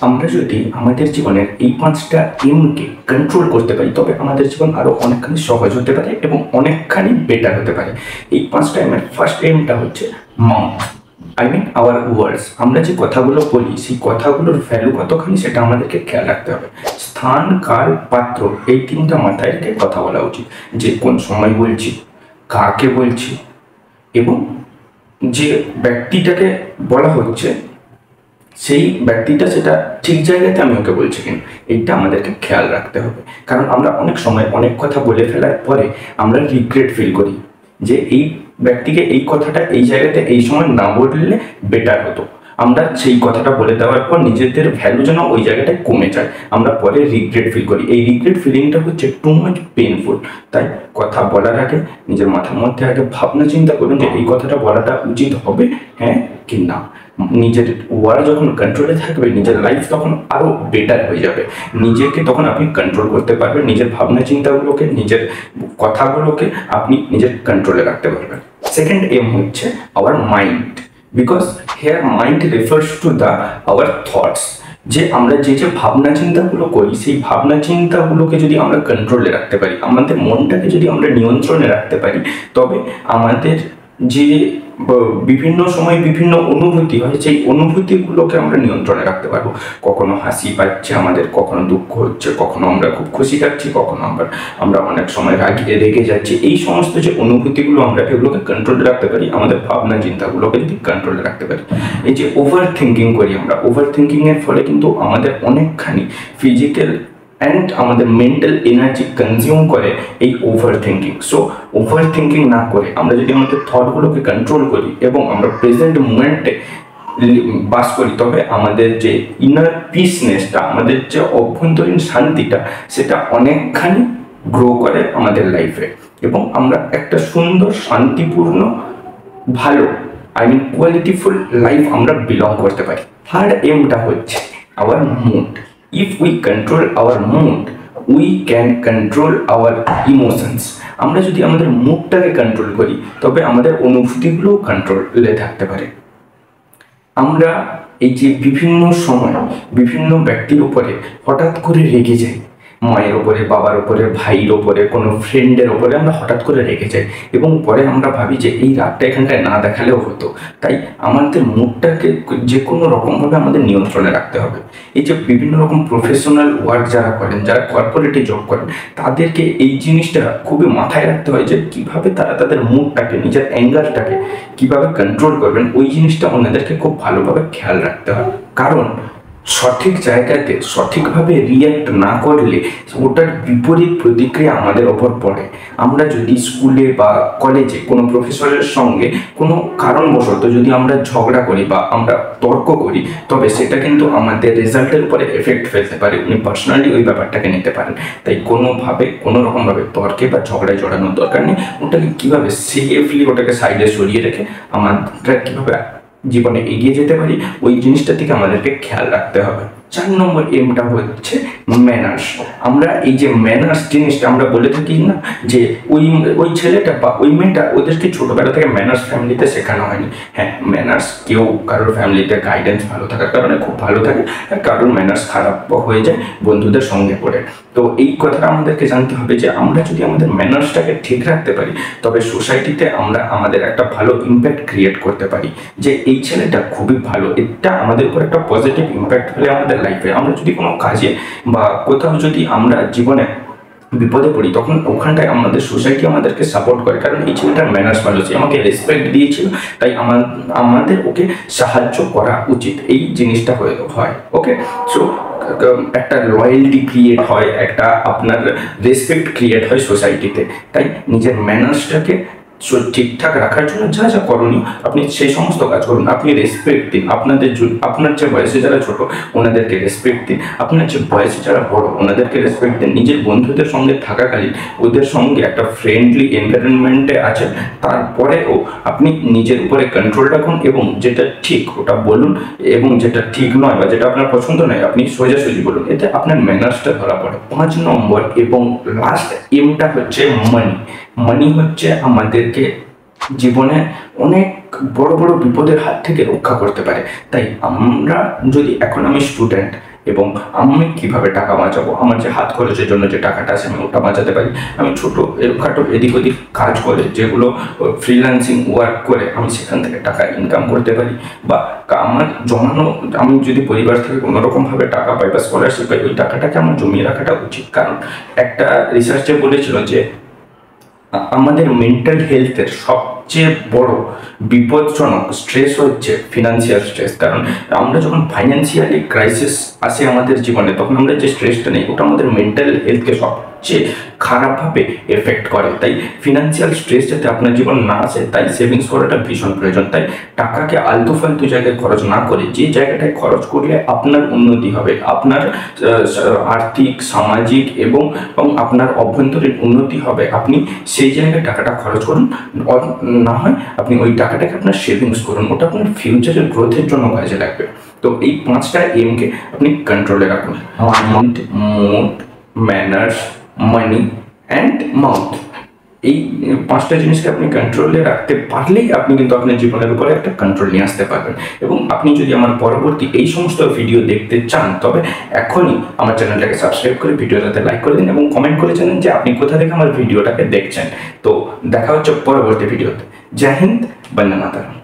আমরা যদি আমাদের জীবনের এই 5টা এমকে কন্ট্রোল করতে পারি তবে আমাদের জীবন আরও অনেকখানি সহজ হতে পারে এবং অনেকখানি বেটার হতে পারে। এই 5টা এমের ফার্স্ট এমটা হচ্ছে মাউথ, আওয়ার ওয়ার্ডস। আমরা যে কথাগুলো বলি সেই কথাগুলোর ভ্যালু কতখানি সেটা আমাদেরকে খেয়াল রাখতে হবে। স্থান, কাল, পাত্র এই 3টা মাথায় রেখে কথা বলা উচিত, যে কোন সময় বলছি, কাকে বলছি এবং যে ব্যক্তিটাকে বলা হচ্ছে সেই ব্যক্তিটা সেটা ঠিক জায়গাতে আমি ওকে বলছি কিনা, এইটা আমাদেরকে খেয়াল রাখতে হবে। কারণ আমরা অনেক সময় অনেক কথা বলে ফেলার পরে আমরা রিগ্রেট ফিল করি যে এই ব্যক্তিকে এই কথাটা এই জায়গাতে এই সময় না বললে বেটার হতো। আমরা সেই কথাটা বলে দেওয়ার পর নিজেদের ভ্যালু যেন ওই জায়গাটায় কমে যায়, আমরা পরে রিগ্রেট ফিল করি। এই রিগ্রেট ফিলিংটা হচ্ছে টু মাচ পেইনফুল। তাই কথা বলার আগে নিজের মাথার মধ্যে আগে ভাবনা চিন্তা করুন যে এই কথাটা বলাটা উচিত হবে, হ্যাঁ কি না। নিজের ওয়ার্ড যখন কন্ট্রোলে থাকবে নিজের লাইফ তখন আরও বেটার হয়ে যাবে। নিজেকে তখন আপনি কন্ট্রোল করতে পারবেন, নিজের ভাবনা চিন্তাগুলোকে, নিজের কথাগুলোকে আপনি নিজের কন্ট্রোলে রাখতে পারবেন। সেকেন্ড এম হচ্ছে our mind, because hair mind refers to the our thoughts. যে আমরা যে ভাবনা চিন্তাগুলো করি সেই ভাবনা চিন্তাগুলোকে যদি আমরা কন্ট্রোলে রাখতে পারি, আমাদের মনটাকে যদি আমরা নিয়ন্ত্রণে রাখতে পারি, তবে আমাদের যে বিভিন্ন সময় বিভিন্ন অনুভূতি হয় সেই অনুভূতিগুলোকে আমরা নিয়ন্ত্রণে রাখতে পারবো। কখনো হাসি পাচ্ছে আমাদের, কখনো দুঃখ হচ্ছে, কখনো আমরা খুব খুশি থাকছি, কখনো আমরা অনেক সময় রেগে যাচ্ছি। এই সমস্ত যে অনুভূতিগুলো আমরা এগুলোকে কন্ট্রোলে রাখতে পারি আমাদের ভাবনা চিন্তাগুলোকে যদি কন্ট্রোলে রাখতে পারি। এই যে ওভার থিঙ্কিং করি আমরা, ওভার থিঙ্কিংয়ের ফলে কিন্তু আমাদের অনেকখানি ফিজিক্যাল অ্যান্ড আমাদের মেন্টাল এনার্জি কনজিউম করে এই over thinking. So over thinking না করে আমরা যদি আমাদের থটগুলোকে কন্ট্রোল করি এবং আমরা প্রেজেন্ট মুমেন্টে বাস করি, তবে আমাদের যে ইনার পিসনেসটা, আমাদের যে অভ্যন্তরীণ শান্তিটা, সেটা অনেকখানি গ্রো করে আমাদের লাইফে এবং আমরা একটা সুন্দর শান্তিপূর্ণ ভালো কোয়ালিটিফুল লাইফ আমরা বিলং করতে পারি। থার্ড এমটা হচ্ছে hour mood. If we control our mood, we can control our emotions. আমরা যদি আমাদের মুডটাকে কন্ট্রোল করি তবে আমাদের অনুভূতিগুলোও কন্ট্রোলে থাকতে পারে। আমরা এই যে বিভিন্ন সময় বিভিন্ন ব্যক্তির উপরে হঠাৎ করে রেগে যাই, মায়ের ওপরে, বাবার ওপরে, ভাইয়ের ওপরে, কোনো ফ্রেন্ডের ওপরে আমরা হঠাৎ করে রেগে যাই এবং পরে আমরা ভাবি যে এই রাগটা এখানটায় না দেখালেও হতো। তাই আমাদের মুডটাকে যে কোনো রকমভাবে আমাদের নিয়ন্ত্রণে রাখতে হবে। এই যে বিভিন্ন রকম প্রফেশনাল ওয়ার্ক যারা করেন, যারা কর্পোরেটে জব করেন, তাদেরকে এই জিনিসটা খুবই মাথায় রাখতে হয় যে কীভাবে তারা তাদের মুডটাকে, নিজের অ্যাঙ্গারটাকে কীভাবে কন্ট্রোল করবেন, ওই জিনিসটা ওনাদেরকে খুব ভালোভাবে খেয়াল রাখতে হয়। কারণ সঠিক জায়গাতে সঠিকভাবে রিয়্যাক্ট না করলে ওটার বিপরীত প্রতিক্রিয়া আমাদের ওপর পড়ে। আমরা যদি স্কুলে বা কলেজে কোনো প্রফেসরের সঙ্গে কোনো কারণবশত যদি আমরা ঝগড়া করি বা আমরা তর্ক করি, তবে সেটা কিন্তু আমাদের রেজাল্টের উপরে এফেক্ট ফেলতে পারে। উনি পার্সোনালি ওই ব্যাপারটাকে নিতে পারেন। তাই কোনোভাবে কোনো রকমভাবে তর্কে বা ঝগড়ায় জড়ানোর দরকার নেই। ওটাকে কীভাবে সেফলি ওটাকে সাইডে সরিয়ে রেখে আমরা কীভাবে জীবনে এগিয়ে যেতে পারি ওই জিনিসটা থেকে আমাদেরকে খেয়াল রাখতে হবে। 4 নম্বর এমটা হচ্ছে ম্যানার্স। আমরা এই যে ম্যানার্স জিনিসটা আমরা বলে থাকি না যে ওই ছেলেটা বা ওই মেয়েটা, ওদেরকে ছোটোবেলা থেকে ম্যানার্স ফ্যামিলিতে শেখানো হয়নি। হ্যাঁ, ম্যানার্স কেউ কারোর ফ্যামিলিতে গাইডেন্স ভালো থাকার কারণে খুব ভালো থাকে, আর কারোর ম্যানার্স খারাপ হয়ে যায় বন্ধুদের সঙ্গে পড়ে। তো এই কথাটা আমাদেরকে জানতে হবে যে আমরা যদি আমাদের ম্যানার্সটাকে ঠিক রাখতে পারি তবে সোসাইটিতে আমরা আমাদের একটা ভালো ইম্প্যাক্ট ক্রিয়েট করতে পারি যে এই ছেলেটা খুবই ভালো, এটা আমাদের উপর একটা পজিটিভ ইম্প্যাক্ট ফেলে আমাদের লাইফে। আমরা যদি কোনো কাজে বা কোথাও যদি আমরা জীবনে বিপদে পড়ি তখন ওখানটায় আমাদের সোসাইটি আমাদেরকে সাপোর্ট করে, কারণ এই ছেলেটার ম্যানার্স ভালো, সে আমাকে রেসপেক্ট দিয়েছিল, তাই আমাদের ওকে সাহায্য করা উচিত। এই জিনিসটা হয়। ওকে, সো একটা লয়্যালটি ক্রিয়েট হয়, একটা আপনার রেসপেক্ট ক্রিয়েট হয় সোসাইটিতে। তাই নিজের ম্যানার্সটাকে ঠিকঠাক রাখার জন্য যা যা করণীয় আপনি সেই সমস্ত কাজ করুন। আপনি রেসপেক্ট দিন আপনার যে বয়সে যারা ছোট ওনাদেরকে রেসপেক্ট দিন, আপনার যে বয়সে যারা বড় ওনাদেরকে রেসপেক্ট দিন। নিজের বন্ধুদের সঙ্গে থাকাকালীন ওদের সঙ্গে একটা ফ্রেন্ডলি এনভায়রনমেন্টে আছেন, তারপরেও আপনি নিজের উপরে কন্ট্রোল রাখুন এবং যেটা ঠিক ওটা বলুন এবং যেটা ঠিক নয় বা যেটা আপনার পছন্দ নয় আপনি সোজাসুজি বলুন, এতে আপনার ম্যানার্সটা ধরা পড়ে। 5 নম্বর এবং লাস্ট এমটা হচ্ছে মানি। মানি হচ্ছে আমাদেরকে জীবনে অনেক বড় বড় বিপদের হাত থেকে রক্ষা করতে পারে। তাই আমরা যদি এখন আমি স্টুডেন্ট এবং আমি কিভাবে টাকা বাঁচাবো, আমার যে হাত খরচের জন্য যে টাকাটা আছে আমি ওটা বাঁচাতে পারি। আমি ছোটোখাটো এদিক ওদিক কাজ করে, যেগুলো ফ্রিল্যান্সিং ওয়ার্ক করে আমি সেখান থেকে টাকা ইনকাম করতে পারি। বা আমার জমানো, আমি যদি পরিবার থেকে কোনোরকমভাবে টাকা পাই বা স্কলারশিপ পাই, ওই টাকাটাকে আমার জমিয়ে রাখাটা উচিত। কারণ একটা রিসার্চে বলেছিল যে আমাদের মেন্টাল হেলথের সবচেয়ে বড় বিপজ্জনক স্ট্রেস হচ্ছে ফিনান্সিয়াল স্ট্রেস। কারণ আমরা যখন ফাইন্যান্সিয়ালি ক্রাইসিস আসে আমাদের জীবনে, তখন আমরা যে স্ট্রেসটা নেই ওটা আমাদের মেন্টাল হেলথকে সবচেয়ে খারাপভাবে এফেক্ট করে। তাই ফিনান্সিয়াল স্ট্রেস যাতে আপনার জীবন না আসে, তাই সেভিংস করাটা ভীষণ প্রয়োজন। তাই টাকাকে আলতু ফালতু জায়গায় খরচ না করে যে জায়গাটায় খরচ করলে আপনার উন্নতি হবে, আপনার আর্থিক, সামাজিক এবং আপনার অভ্যন্তরীণ উন্নতি হবে, আপনি সেই জায়গায় টাকাটা খরচ করুন। না হয় আপনি ওই টাকাটাকে আপনার সেভিংস করুন, ওটা আপনার ফিউচারের গ্রোথের জন্য কাজে লাগবে। তো এই 5টা এমকে আপনি কন্ট্রোলে রাখুন: mind, mood, manners, money and mouth. এই 5টা জিনিসকে আপনি কন্ট্রোলে রাখতে পারলেই আপনি কিন্তু আপনার জীবনের উপরে একটা কন্ট্রোল নিয়ে আসতে পারবেন। এবং আপনি যদি আমার পরবর্তী এই সমস্ত ভিডিও দেখতে চান, তবে এখনই আমার চ্যানেলটাকে সাবস্ক্রাইব করে ভিডিওটাতে লাইক করে দিন এবং কমেন্ট করে জানান যে আপনি কোথা থেকে আমার ভিডিওটাকে দেখছেন। তো দেখা হচ্ছে পরবর্তী ভিডিওতে। জয় হিন্দ, বন্দে মাতরম।